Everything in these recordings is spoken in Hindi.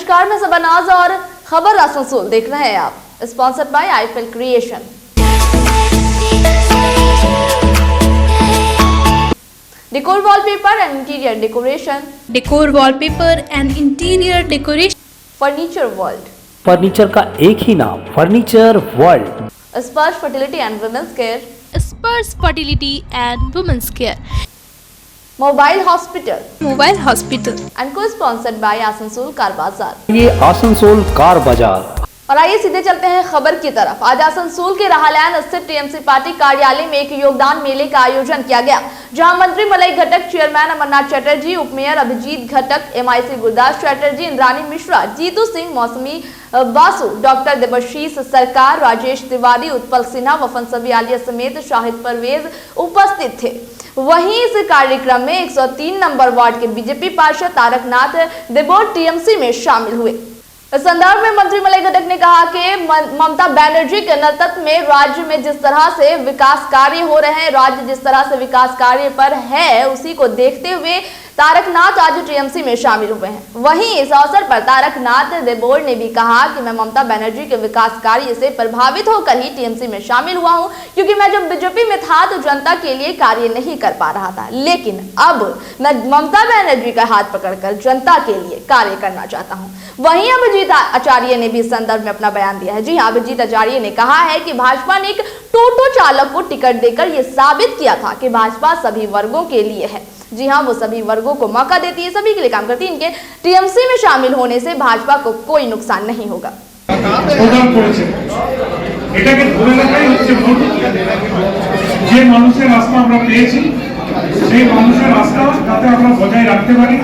नमस्कार, मैं सबनाज और खबर आसनसोल देख रहे हैं आप। स्पॉन्सर्ड बाय आईफिल creation. Decor wallpaper and interior decoration. Decor wallpaper and interior decoration. Furniture world. फर्नीचर का एक ही नाम, furniture world. Sparsh fertility and women's care. Sparsh fertility and women's care. Mobile hospital. Mobile hospital and cosponsored by Asansol car bazaar. ये आसनसोल कार बाजार। और आइए सीधे चलते हैं खबर की तरफ। आज आसनसोल के राहलैन स्थित टीएमसी पार्टी कार्यालय में एक योगदान मेले का आयोजन किया गया, जहां मंत्री मलई घटक, चेयरमैन अमरनाथ चटर्जी, उपमेयर अभिजीत घटक, एमआईसी गुरदास चटर्जी, इंद्रानी मिश्रा, जीतू सिंह, मौसमी बासु, डॉक्टर देवशीष सरकार, राजेश तिवारी, उत्पल सिन्हा, वफन सभी आलिया समेत शाहिद परवेज उपस्थित थे। वहीं इस कार्यक्रम में 103 नंबर वार्ड के बीजेपी पार्षद तारकनाथ देबोर टीएमसी में शामिल हुए। इस संदर्भ में मंत्री मलई घटक ने कहा कि ममता बनर्जी के नेतृत्व में राज्य में जिस तरह से विकास कार्य हो रहे हैं, राज्य जिस तरह से विकास कार्य पर है, उसी को देखते हुए तारकनाथ आज टीएमसी में शामिल हुए हैं। वहीं इस अवसर पर तारकनाथ देबोर ने भी कहा कि मैं ममता बनर्जी के विकास कार्य से प्रभावित होकर ही टीएमसी में शामिल हुआ हूं, क्योंकि मैं जब बीजेपी में था तो जनता के लिए कार्य नहीं कर पा रहा था, लेकिन अब मैं ममता बनर्जी का हाथ पकड़कर जनता के लिए कार्य करना चाहता हूं। वहीं अभिजीत आचार्य ने भी इस संदर्भ में अपना बयान दिया है। जी हां, अभिजीत आचार्य ने कहा है कि भाजपा ने एक टोटो चालक को टिकट देकर यह साबित किया था कि भाजपा सभी वर्गों के लिए है। जी हां, वो सभी वर्गों को मौका देती है, सभी के लिए काम करती है। इनके टीएमसी में शामिल होने से भाजपा को कोई नुकसान नहीं होगा। যে মানুষের রাস্তা আমরা পেয়েছি, সেই মানুষের রাস্তা যাতে আমরা বজায় রাখতে পারি,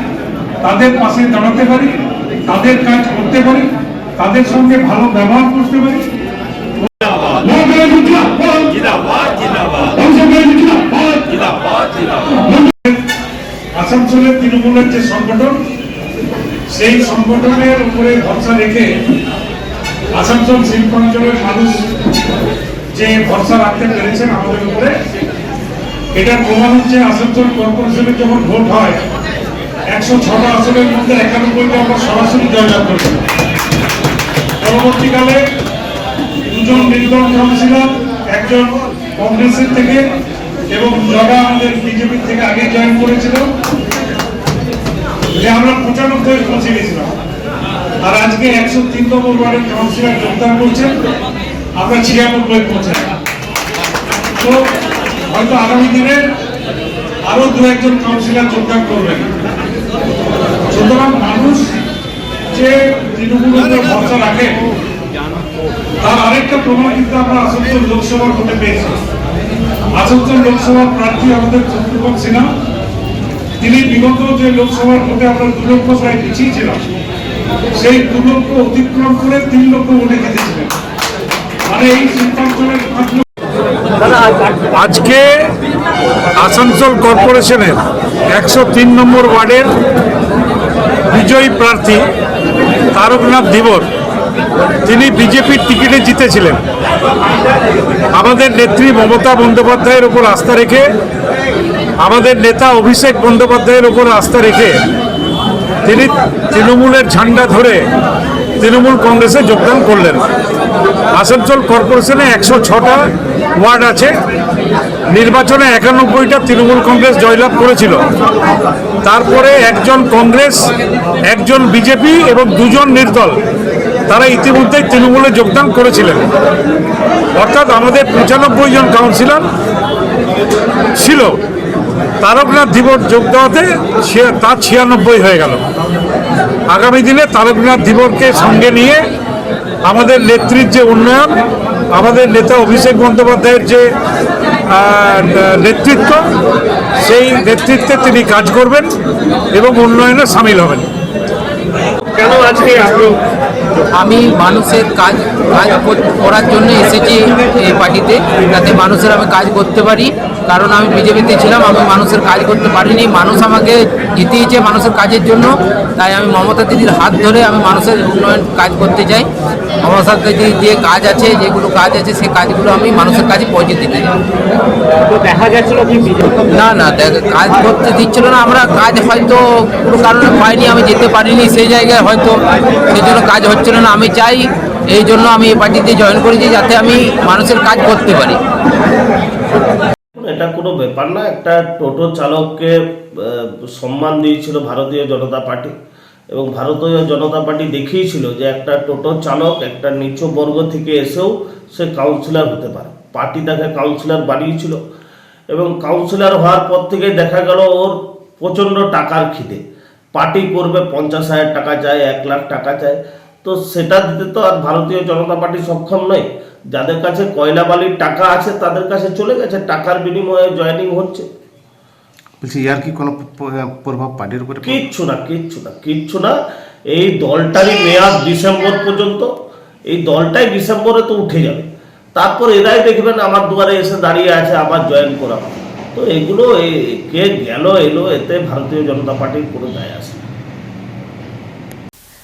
তাদের পাশে দাঁড়াতে পারি, তাদের কাজ করতে পারি, তাদের সঙ্গে ভালো ব্যবহার করতে পারি। আসানসোলের তৃণমূলের যে সংগঠন, সেই সংগঠনের উপরে ভরসা রেখে আসানসোল শিল্পাঞ্চলের মানুষ যে ভরসা রাখতে পেরেছেন আমাদের উপরে, এটার প্রমাণ হচ্ছে আসানসোল কর্পোরেশনের যখন ভোট হয় 106টা আসনের মধ্যে 91টা আমরা সরাসরি জয়লাভ করেছি। পরবর্তীকালে দুজন নির্দল কাউন্সিলর, একজন কংগ্রেসের থেকে এবং যারা আমাদের বিজেপি থেকে আগে জয়েন করেছিল, যে আমরা 95 পৌঁছে গেছিলাম। আর আজকে 103 নম্বর ওয়ার্ডের কাউন্সিলর যোগদান করছেন, আমরা 96 পৌঁছে। তো হয়তো আগামী দিনে আরো 2-1জন কাউন্সিলর যোগদান করবেন। সুতরাং মানুষ যে তৃণমূলের উপর ভরসা রাখে, তার আরেকটা প্রমাণ কিন্তু আমরা আসানসোল লোকসভার ভোটে পেয়েছি। আসানসোল লোকসভার প্রার্থী আমাদের চন্দ্রপল সিনহা, তিনি বিগত যে লোকসভার ভোটে আমরা 2 লক্ষ প্রায় পিছিয়ে ছিলাম, সেই 2 লক্ষ অতিক্রম করে 3 লক্ষ ভোটে জিতেছিলেন। মানে এই শিল্পাঞ্চলের আজকে আসানসোল কর্পোরেশনের 103 নম্বর ওয়ার্ডের বিজয়ী প্রার্থী তারকনাথ দেবর, তিনি বিজেপির টিকিটে জিতেছিলেন। আমাদের নেত্রী মমতা বন্দ্যোপাধ্যায়ের উপর আস্থা রেখে, আমাদের নেতা অভিষেক বন্দ্যোপাধ্যায়ের উপর আস্থা রেখে তিনি তৃণমূলের ঝান্ডা ধরে তৃণমূল কংগ্রেসে যোগদান করলেন। আসানসোল কর্পোরেশনে 106টা ওয়ার্ড আছে। নির্বাচনে 91টা তৃণমূল কংগ্রেস জয়লাভ করেছিল। তারপরে একজন কংগ্রেস, একজন বিজেপি এবং 2জন নির্দল, তারা ইতিমধ্যেই তৃণমূলে যোগদান করেছিলেন। অর্থাৎ আমাদের 95 জন কাউন্সিলর ছিল। তারকনাথ দেবর যোগ দেওয়াতে তার 96 হয়ে গেল। আগামী দিনে তারকনাথ দেবরকে সঙ্গে নিয়ে আমাদের নেত্রীর যে উন্নয়ন, আমাদের নেতা অভিষেক বন্দ্যোপাধ্যায়ের যে নেতৃত্ব, সেই নেতৃত্বে তিনি কাজ করবেন এবং উন্নয়নে সামিল হবেন। কেন আজকে আমি মানুষের কাজ করার জন্য এসেছি এই পার্টিতে, যাতে মানুষের আমি কাজ করতে পারি। কারণ আমি বিজেপিতে ছিলাম, আমি মানুষের কাজ করতে পারিনি। মানুষ আমাকে জিতিয়েছে মানুষের কাজের জন্য, তাই আমি মমতা দিদির হাত ধরে আমি মানুষের উন্নয়ন কাজ করতে চাই। মমতা দিদির যে কাজ আছে, যেগুলো কাজ আছে, সেই কাজগুলো আমি মানুষের কাছে পৌঁছে দিতে চাই। দেখা যাচ্ছিল না কাজ করতে দিচ্ছিল না। আমরা কাজ হয়তো কোনো কারণে পাইনি, আমি যেতে পারিনি সেই জায়গায়। হয়তো সেই জন্য কাজ হচ্ছিল না। আমি চাই, এই জন্য আমি এই পার্টিতে জয়েন করেছি, যাতে আমি মানুষের কাজ করতে পারি। এটা কোনো ব্যাপার না। একটা টোটো চালককে সম্মান দিয়েছিল ভারতীয় জনতা পার্টি, এবং ভারতীয় জনতা পার্টি দেখিয়েছিল যে একটা টোটো চালক একটা নিচু বর্গ থেকে এসেও সে কাউন্সিলর হতে পারে। পার্টি তাকে কাউন্সিলর বানিয়েছিল, এবং কাউন্সিলর হওয়ার পর থেকে দেখা গেল ওর প্রচণ্ড টাকার খিদে। পার্টি করবে 50,000 টাকা চায়, 1 লাখ টাকা চায়, তো সেটা দিতে তো আর ভারতীয় জনতা পার্টি সক্ষম নয়। যাদের কাছে কয়লা বালির টাকা আছে তাদের কাছে চলে গেছে, টাকার বিনিময়ে জয়েনিং হচ্ছে। বলছি ইয়ার কি কোনো প্রভাব পার্টির উপরে? কিচ্ছু না, কিচ্ছু না, কিচ্ছু না। এই দলটারই মেয়াদ ডিসেম্বর পর্যন্ত। এই দলটাই ডিসেম্বরে তো উঠে যাবে, তারপর এরাই দেখবেন আমার দুয়ারে এসে দাঁড়িয়ে আছে আবার জয়েন করা। তো এগুলো কে গেল এলো, এতে ভারতীয় জনতা পার্টির কোনো দায় আসে না।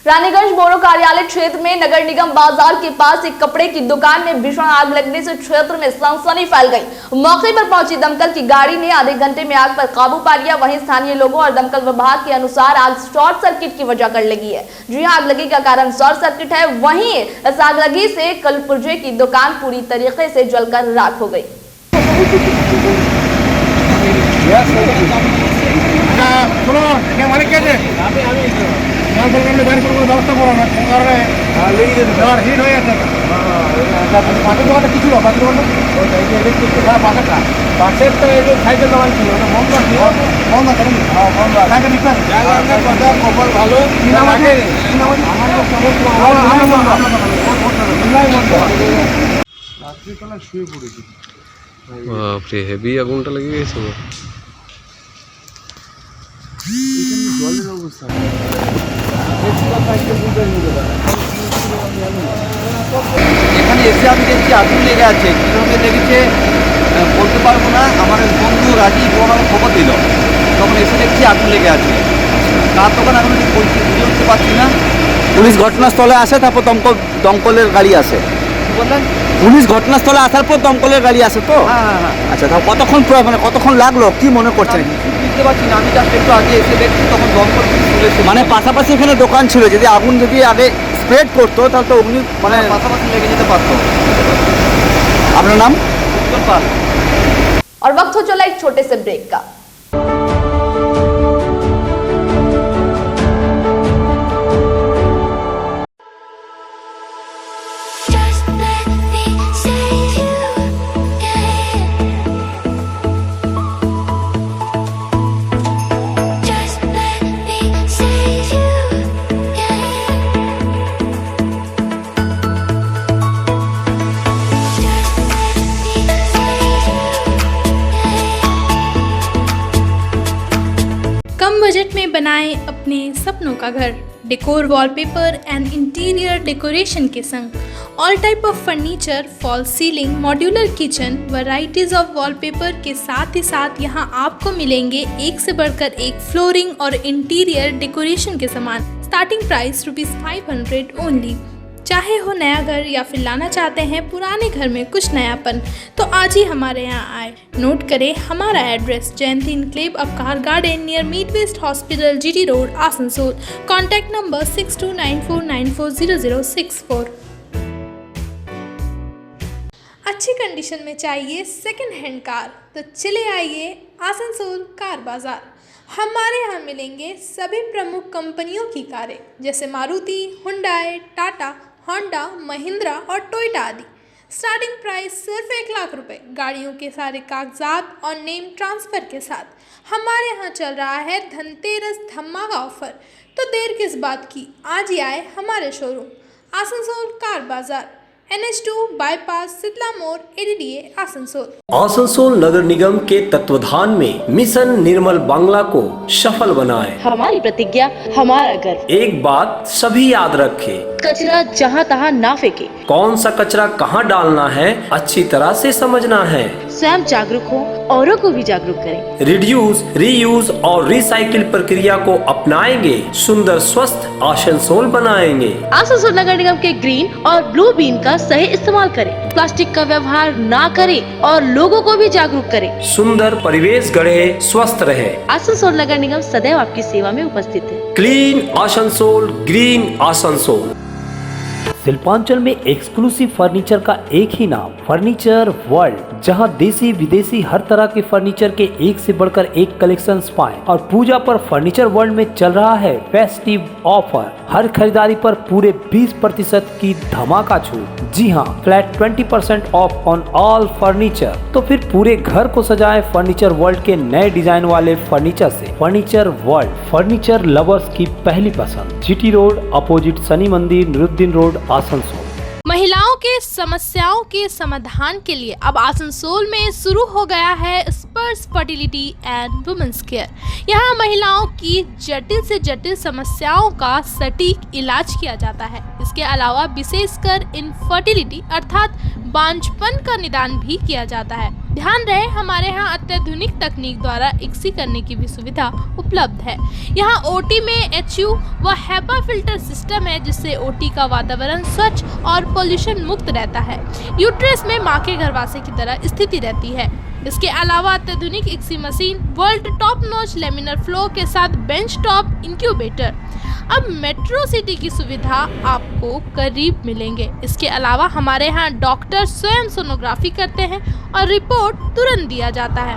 रानीगंज बोरो कार्यालय क्षेत्र में नगर निगम बाजार के पास एक कपड़े की दुकान में भीषण आग लगने से क्षेत्र में सनसनी फैल गई। मौके पर पहुंची दमकल की गाड़ी ने आधे घंटे में आग पर काबू पा लिया। वहीं स्थानीय लोगों और दमकल विभाग के अनुसार आग शॉर्ट सर्किट की वजह कर लगी है। जी हां, आग लगी का कारण शॉर्ट सर्किट है। वहीं इस आग लगी से कलपुर्जे की दुकान पूरी तरीके से जलकर राख हो गई। ব্যবস্থা করো না, হিট হয়ে গেছে। পাশের দোকানটা কিছু পাশের তো এই যে সাইকেল দোকান ছিল, বন্ধ বন্ধ করেন, খবর ভালো। রাত্রিবেলা শুয়ে পড়েছি। বাপরে, হেভি আগুনটা লেগে গেছে। জলের অবস্থা এখানে এসে আমি দেখছি আগুন লেগে আছে। কীভাবে লেগেছে বলতে পারবো না। আমার এক বন্ধু রাজীব আমাকে খবর দিল, তখন এসে দেখছি আগুন লেগে আছে। তার দোকান এখন বুঝে উঠতে পারছি না। পুলিশ ঘটনাস্থলে আসে, তারপর দমকলের গাড়ি আসে। কী বললেন? পুলিশ ঘটনাস্থলে আসার পর দমকলের গাড়ি আসে তো? হ্যাঁ হ্যাঁ। আচ্ছা, তাও কতক্ষণ লাগলো কি মনে করছেন? বুঝতে পারছি না, আমি জাস্ট একটু আগে এসে দেখছি, তখন দমকল চলেছে। মানে পাশাপাশি এখানে দোকান ছিল, যদি আগুন আগে স্প্রেড করতো তাহলে তো অগ্নি মানে পাশাপাশি লেগে যেতে পারতো। আপনার নাম? উজ্জ্বল পাল। और वक्त हो चला एक छोटे से ब्रेक का। कम बजट में बनाएं अपने सपनों का घर। Decor, wallpaper and interior decoration के संग all type of furniture, fall ceiling, modular kitchen, varieties of wallpaper के साथ ही साथ यहाँ आपको मिलेंगे एक से बढ़कर एक फ्लोरिंग और इंटीरियर डेकोरेशन के सामान। Starting price ₹500 only. चाहे हो नया घर या फिर लाना चाहते हैं पुराने घर में कुछ नयापन, तो आज ही हमारे यहाँ आए। नोट करें हमारा address, Jayanti enclave Upkar garden near meet west hospital, GT road, Asansol. Contact number 6294940064। अच्छी कंडीशन में चाहिए सेकंड हैंड कार, तो चले आइए आसनसोल कार बाजार। हमारे यहाँ मिलेंगे सभी प्रमुख कंपनियों की कारें जैसे मारुति, हुंडई, टाटा, होंडा, महिंद्रा और टोयोटा आदि। स्टार्टिंग प्राइस सिर्फ 1 लाख रुपए। गाड़ियों के सारे कागजात और नेम ट्रांसफ़र के साथ हमारे यहाँ चल रहा है धनतेरस धमाका ऑफर। तो देर किस बात की, आज ही आए हमारे शोरूम आसनसोल कार बाजार, NH2 बाईपास सितला मोड़, ADDA आसनसोल। आसनसोल नगर निगम के तत्वाधान में मिशन निर्मल बांग्ला को सफल बनाएं। हमारी प्रतिज्ञा हमारा गर्व। एक बात सभी याद रखें, कचरा जहाँ तहाँ ना फेंके। कौन सा कचरा कहाँ डालना है अच्छी तरह से समझना है। स्वयं जागरूक हो, औरों को भी जागरूक करें। रिड्यूस, रीयूज और रिसाइकिल प्रक्रिया को अपनाएंगे, सुंदर स्वस्थ आसनसोल बनाएंगे। आसनसोल नगर निगम के ग्रीन और ब्लू बीन का सही इस्तेमाल करें, प्लास्टिक का व्यवहार ना करें और लोगों को भी जागरूक करें। सुंदर परिवेश गढ़े, स्वस्थ रहे। आसनसोल नगर निगम सदैव आपकी सेवा में उपस्थित है। Clean Asansol, green Asansol. शिल्पांचल में एक्सक्लूसिव फर्नीचर का एक ही नाम, फर्नीचर वर्ल्ड, जहां देसी विदेशी हर तरह के फर्नीचर के एक से बढ़कर एक कलेक्शंस पाएं। और पूजा पर फर्नीचर वर्ल्ड में चल रहा है फेस्टिव ऑफर, हर खरीदारी पर पूरे 20% की धमाका छूट। जी हां, flat 20% of on all furniture. तो फिर पूरे घर को सजाएं फर्नीचर वर्ल्ड के नए डिजाइन वाले फर्नीचर से। फर्नीचर वर्ल्ड, फर्नीचर लवर्स की पहली पसंद। जीटी रोड अपोजिट शनि मंदिर, निरुद्दीन रोड, आसनसोल। महिलाओं के समस्याओं के समाधान के लिए अब आसनसोल में शुरू हो गया है स्पर्श फर्टिलिटी एंड वुमेन्स केयर। यहाँ महिलाओं की जटिल से जटिल समस्याओं का सटीक इलाज किया जाता है। इसके अलावा विशेषकर इनफर्टिलिटी अर्थात बांझपन का निदान भी किया जाता है। ध्यान रहे, हमारे यहाँ अत्याधुनिक तकनीक द्वारा इक्सी करने की भी सुविधा उपलब्ध है। यहाँ ओटी में HU व HEPA फिल्टर सिस्टम है, जिससे ओटी का वातावरण स्वच्छ और पोल्यूशन मुक्त रहता है। यूट्रस में माँ के गर्भाशय की तरह स्थिति रहती है। इसके अलावा अत्याधुनिक ICSI machine, world top notch laminar flow के साथ बेंच टॉप इंक्यूबेटर। अब मेट्रो सिटी की सुविधा आपको करीब मिलेंगे। इसके अलावा हमारे यहाँ डॉक्टर स्वयं सोनोग्राफी करते हैं और रिपोर्ट तुरंत दिया जाता है।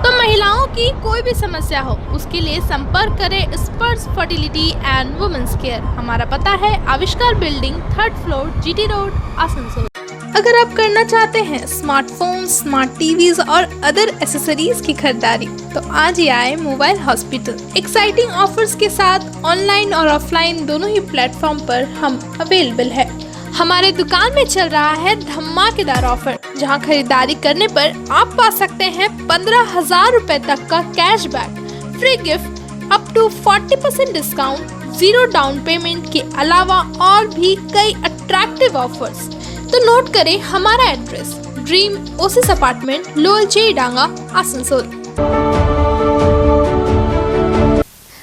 तो महिलाओं की कोई भी समस्या हो, उसके लिए संपर्क करें स्पर्श फर्टिलिटी एंड वुमेन्स केयर। हमारा पता है आविष्कार building, 3rd floor, GT road, Asansol. अगर आप करना चाहते हैं स्मार्टफोन, स्मार्ट टीवीज और अदर एसेसरीज की खरीदारी, तो आज ही आए मोबाइल हॉस्पिटल। एक्साइटिंग ऑफर्स के साथ ऑनलाइन और ऑफलाइन दोनों ही प्लेटफॉर्म पर हम अवेलेबल है। हमारे दुकान में चल रहा है धमाकेदार ऑफर, जहां खरीदारी करने पर आप पा सकते हैं 15,000 रुपए तक का cashback, free gift, up to 40% discount, 0 down payment के अलावा और भी कई अट्रैक्टिव ऑफर्स। तो नोट करें हमारा address, dream oasis apartment, lower Chelidanga, Asansol.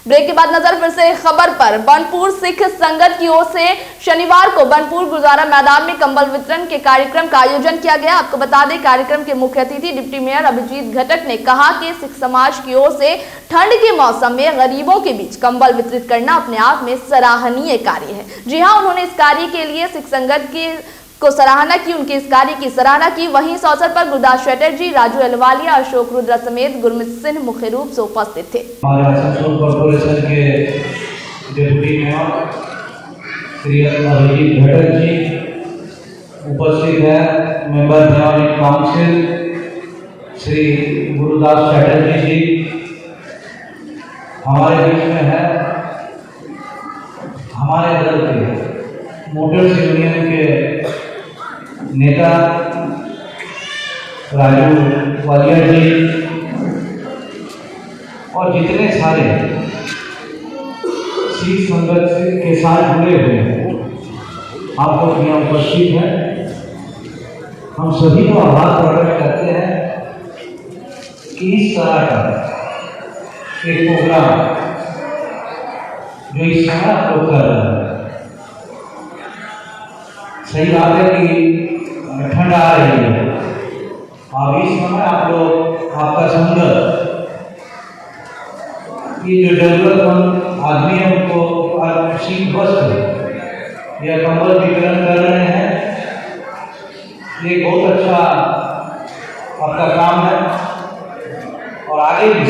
Break के बाद नजर फिर से खबर पर। बनपुर सिख संगत की ओर से शनिवार को बनपुर गुरुद्वारा मैदान में कंबल वितरण के कार्यक्रम का आयोजन किया गया। आपको बता दें, कार्यक्रम के मुख्य अतिथि डिप्टी मेयर अभिजीत घटक ने कहा कि सिख समाज की ओर से ठंड के मौसम में गरीबों के बीच कंबल वितरित करना अपने आप में सराहनीय कार्य है। जी हाँ, उन्होंने इस कार्य के लिए सिख संगत को सराहना की, उनके इस कार्य की सराहना की। वहीं इस अवसर पर गुरदास चटर्जी, राजू अहलुवालिया, अशोक रुद्रा समेत गुरमीत सिंह मुख्य रूप से उपस्थित थे। हमारे आसनसोल कॉर्पोरेशन के डिप्टी मेयर श्री अभिजीत घटक जी उपस्थित हैं। Member mayor council Shri Gurudas Chatterjee ji हमारे बीच में है। हमारे दल के मोटर्स यूनियन के नेता राजू वालिया जी और जितने सारे सिख संगत के साथ जुड़े हुए हैं, आप लोग यहाँ उपस्थित हैं। हम सभी को आभार प्रकट करते हैं कि इस तरह का एक प्रोग्राम जो इस समय आप लोग कर रहे हैं, सही बात है कि ठंड आ रही है। अब इस समय आप लोग, आपका संगत, ये जो जरूरतमंद आदमी है उनको शीत वस्त्र या कंबल वितरण कर रहे हैं। ये बहुत अच्छा आपका काम है और आगे भी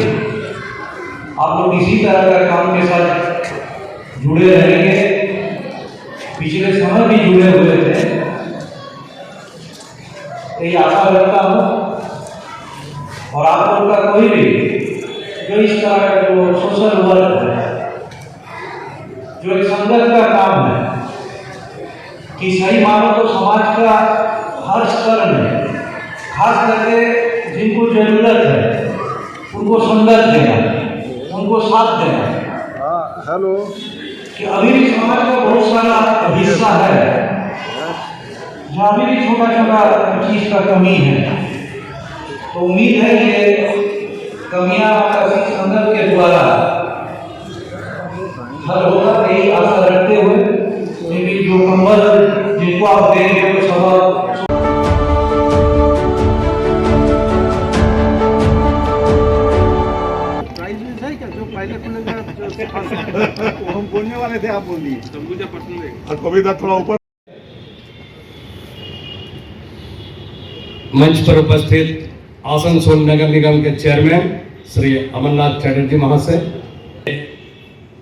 आप लोग इसी तरह का काम के साथ जुड़े रहेंगे। पिछले समय भी जुड़े हुए थे, यही आशा रखता हूँ। और आप लोग का कोई भी जो इस तरह का जो सोशल वर्क है, जो एक संगत का काम है, कि सही मानो तो समाज का हर स्तर में, खास करके जिनको जरूरत है उनको संदर्भ देना, उनको साथ देना। हेलो, कि अभी भी समाज का बहुत सारा हिस्सा है जहाँ अभी भी छोटा छोटा चीज का कमी है। तो उम्मीद है कि कमियां आपका संगठन के द्वारा हल होगा, यही आशा रखते हुए क्योंकि जो कंबल जिनको आप देंगे वो सवाल हम बोलने वाले थे, आप बोलिए। मुझे पसंद है और कविता थोड़ा ऊपर। मंच पर उपस्थित आसनसोल नगर निगम के चेयरमैन श्री अमरनाथ चटर्जी महाशय,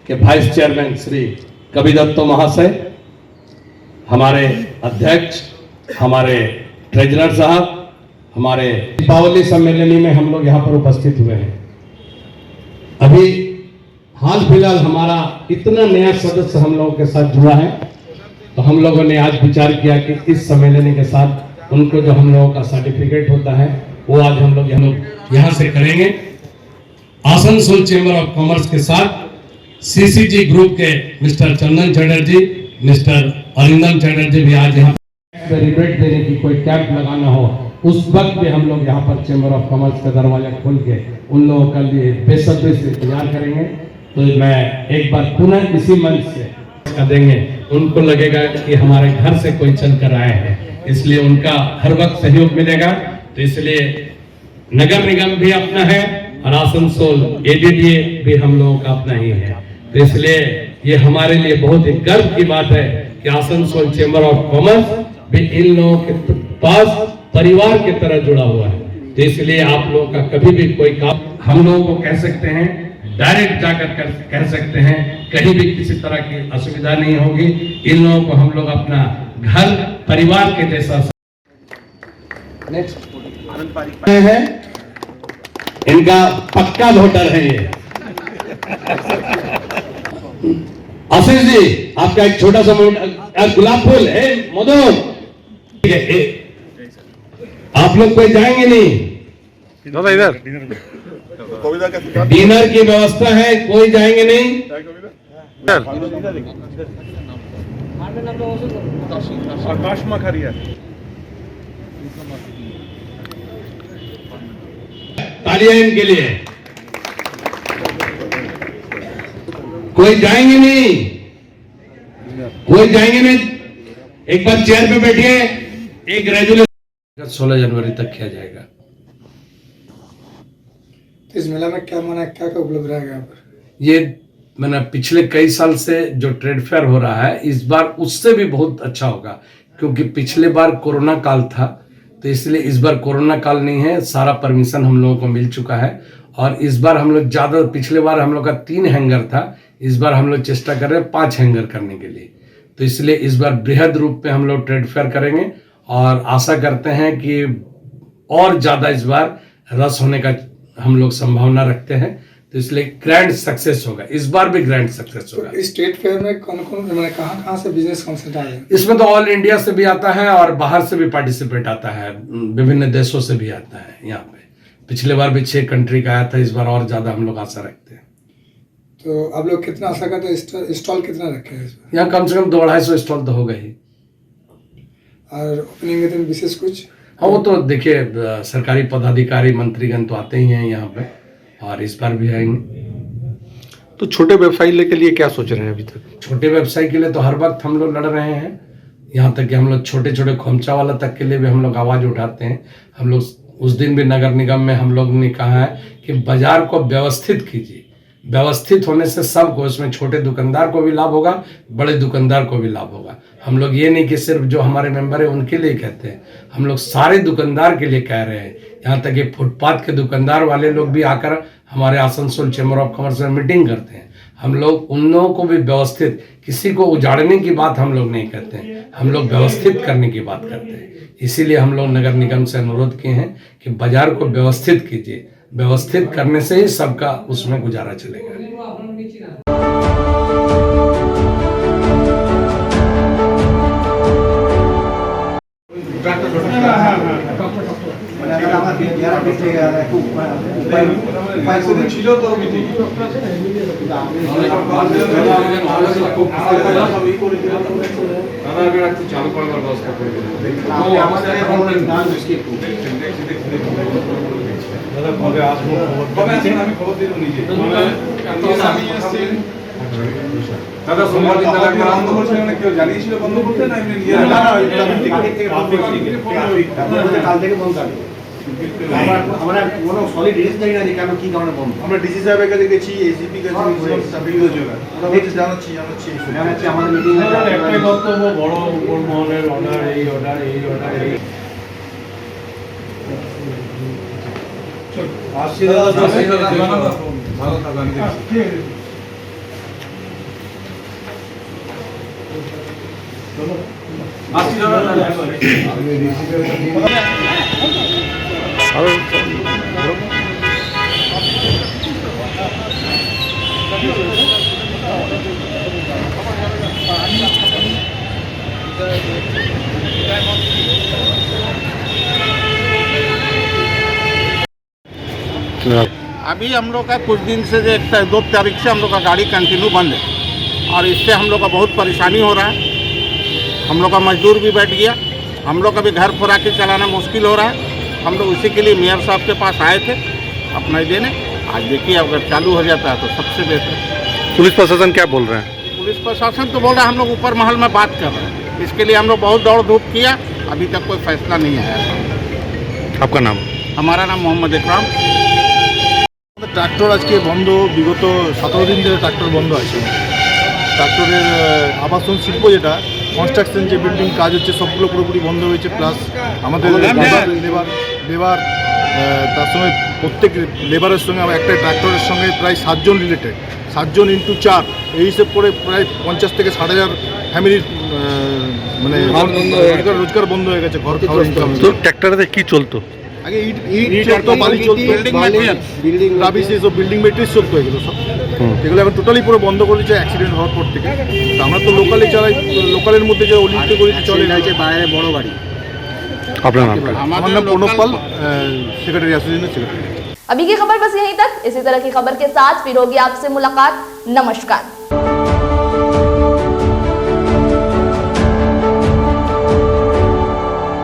के वाइस चेयरमैन श्री कविदत्त महाशय, हमारे अध्यक्ष, हमारे ट्रेजरर साहब, हमारे दीपावली सम्मेलनी में हम लोग यहाँ पर उपस्थित हुए हैं। अभी हाल फिलहाल हमारा इतना नया सदस्य हम लोगों के साथ जुड़ा है, तो हम लोगों ने आज विचार किया कि इस सम्मेलन के साथ उनको जो हम लोगों का सर्टिफिकेट होता है वो आज हम लोग यहाँ से करेंगे। आसनसोल चेंबर ऑफ कॉमर्स के साथ सीसीजी ग्रुप के मिस्टर चंदन चटर्जी, मिस्टर अरिंदम चटर्जी भी आज यहाँ सेलिब्रेट देने की कोई कैंप लगाना हो उस वक्त भी हम लोग यहाँ पर चेंबर ऑफ कॉमर्स का दरवाजा खोल के उन लोगों के लिए बेसब्री से इंतजार करेंगे। तो मैं एक बार पुनः इसी मंच से देंगे, उनको लगेगा कि हमारे घर से कोई चल कर आए हैं, इसलिए उनका हर वक्त सहयोग मिलेगा। तो इसलिए नगर निगम भी अपना है और आसनसोल एडीडीए भी हम लोगों का अपना ही है। तो इसलिए ये हमारे लिए बहुत ही गर्व की बात है कि आसनसोल चेंबर ऑफ कॉमर्स भी इन लोगों के पास परिवार की तरह जुड़ा हुआ है। तो इसलिए आप लोगों का कभी भी कोई काम हम लोगों को कह सकते हैं, डायरेक्ट जाकर कह सकते हैं, कहीं भी किसी तरह की असुविधा नहीं होगी। इन लोगों को हम लोग अपना घर परिवार के जैसा है, इनका पक्का वोटर है ये। आशीष जी, आपका एक छोटा सा गुलाब फूल है मोदो, आप लोग कोई जाएंगे नहीं, इधर डिनर की व्यवस्था है, कोई जाएंगे नहीं। तालियां इनके लिए। कोई जाएंगे नहीं, कोई जाएंगे नहीं। एक बार चेयर पे बैठिए। एक ग्रेजुएशन 16 जनवरी तक किया जाएगा। इस मेला में क्या माना, क्या क्या उपलब्ध रहेगा यहाँ पर? ये मैंने पिछले कई साल से जो ट्रेड फेयर हो रहा है, इस बार उससे भी बहुत अच्छा होगा, क्योंकि पिछले बार कोरोना काल था, तो इसलिए इस बार कोरोना काल नहीं है, सारा परमिशन हम लोगों को मिल चुका है। और इस बार हम लोग ज़्यादा, पिछले बार हम लोग का 3 हैंगर था, इस बार हम लोग चेष्टा कर रहे हैं 5 हैंगर करने के लिए। तो इसलिए इस बार बृहद रूप में हम लोग ट्रेड फेयर करेंगे और आशा करते हैं कि और ज़्यादा इस बार रस होने का हम लोग संभावना रखते हैं। तो इसलिए ग्रैंड सक्सेस होगा, इस बार भी ग्रैंड सक्सेस होगा। इस स्टेट फेयर में कौन मैंने कहाँ से बिजनेस काउंसिल आए? इसमें तो ऑल इंडिया से भी आता है और बाहर से भी पार्टिसिपेट आता है, विभिन्न देशों से भी आता है यहाँ पे। पिछले बार भी 6 कंट्री का आया था, इस बार और ज्यादा हम लोग आशा रखते हैं। तो आप लोग कितना आशा करते हैं? स्टॉल कितना रखे हैं इसमें? यहाँ कम से कम 200-250 स्टॉल तो होगा ही। और ओपनिंग में दिन विशेष कुछ? हाँ, वो तो देखिए सरकारी पदाधिकारी मंत्रीगण तो आते ही हैं यहाँ पे, और इस बार भी आएंगे। तो छोटे व्यवसायी के लिए क्या सोच रहे हैं अभी तक? छोटे व्यवसाय के लिए तो हर वक्त हम लोग लड़ रहे हैं, यहाँ तक कि हम लोग छोटे छोटे खोमचा वाला तक के लिए भी हम लोग आवाज उठाते हैं। हम लोग उस दिन भी नगर निगम में हम लोग ने कहा है कि बाजार को व्यवस्थित कीजिए। व्यवस्थित होने से सबको, इसमें छोटे दुकानदार को भी लाभ होगा, बड़े दुकानदार को भी लाभ होगा। हम लोग ये नहीं कि सिर्फ जो हमारे मेंबर है उनके लिए कहते हैं, हम लोग सारे दुकानदार के लिए कह रहे हैं। यहाँ तक कि फुटपाथ के दुकानदार वाले लोग भी आकर हमारे आसनसोल चेंबर ऑफ कॉमर्स में मीटिंग करते हैं। हम लोग उन लोगों को भी व्यवस्थित, किसी को उजाड़ने की बात हम लोग नहीं करते हैं, हम लोग व्यवस्थित करने की बात करते हैं। इसीलिए हम लोग नगर निगम से अनुरोध किए हैं कि बाजार को व्यवस्थित कीजिए, व्यवस्थित करने से ही सबका उसमें गुजारा चलेगा। ছিল তো চালু করবার ব্যবস্থা করে আমি খবর দিলাম নিজে দাদা সোমবার দিন বন্ধ করছে কেউ জানিয়েছিল বন্ধ করতে না এমনি কাল থেকে বন্ধ আছে আমরা কোনো সলিড রিলিজ জানি না যে কেন কি কারণে বন্ধ আমরা ডিসি সাহেবের কাছে গেছি এসিপি কাছে জানাচ্ছি আমাদের মিটিং একটাই বক্তব্য বড় উপর মহলের অর্ডার এই অর্ডার এই অর্ডার এই আসছি দাদা ভালো থাকবেন ঠিক আছে अभी हम लोग का कुछ दिन से 2 तारीख से हम लोग का गाड़ी कंटिन्यू बंद है और इससे हम लोग का बहुत परेशानी हो रहा है। हम लोग का मजदूर भी बैठ गया, हम लोग का भी घर पर आके चलाना मुश्किल हो रहा है। हम लोग उसी के लिए मेयर साहब के पास आए थे अपना देने। आज देखिए अगर चालू हो जाता है तो सबसे बेहतर। पुलिस प्रशासन क्या बोल रहे हैं? पुलिस प्रशासन तो बोल रहा है हम लोग ऊपर महल में बात कर रहे हैं। इसके लिए हम लोग बहुत दौड़ धूप किया, अभी तक कोई फैसला नहीं आया। आपका नाम? हमारा नाम मोहम्मद इकराम। ট্রাক্টর আজকে বন্ধ, বিগত 17 দিন ধরে ট্রাক্টর বন্ধ আছে। ট্রাক্টরের আবাসন শিল্প যেটা কনস্ট্রাকশন যে বিল্ডিং কাজ হচ্ছে সবগুলো পুরোপুরি বন্ধ হয়েছে। প্লাস আমাদের লেবার তার সঙ্গে প্রত্যেক লেবারের সঙ্গে একটা ট্রাক্টরের সঙ্গে প্রায় 7 জন রিলেটেড, 7 জন ইন্টু 4 এই হিসেব করে প্রায় 50 থেকে 60,000 ফ্যামিলির মানে রোজগার বন্ধ হয়ে গেছে। ঘর খাওয়ার ইনকাম। তো ট্র্যাক্টরে কি চলতো? আগে ইট চলতো, বালি চলতো, রাবিশ এইসব বিল্ডিং মেটেরিয়ালস চলতো এগুলো সব। এগুলো এখন টোটালি পুরো বন্ধ করে দিয়েছে অ্যাক্সিডেন্ট হওয়ার পর থেকে। তো আমরা তো লোকালে চালাই, লোকালের মধ্যে যে অলিতে গলিতে চলে যাচ্ছে বাইরে বড় গাড়ি। আপনার নাম? আমার নাম প্রণব পাল, सेक्रेटरी एसोसिएशन सेक्रेटरी। अभी की खबर बस यहीं तक। इसी तरह की खबर के साथ फिर होगी आपसे मुलाकात। नमस्कार।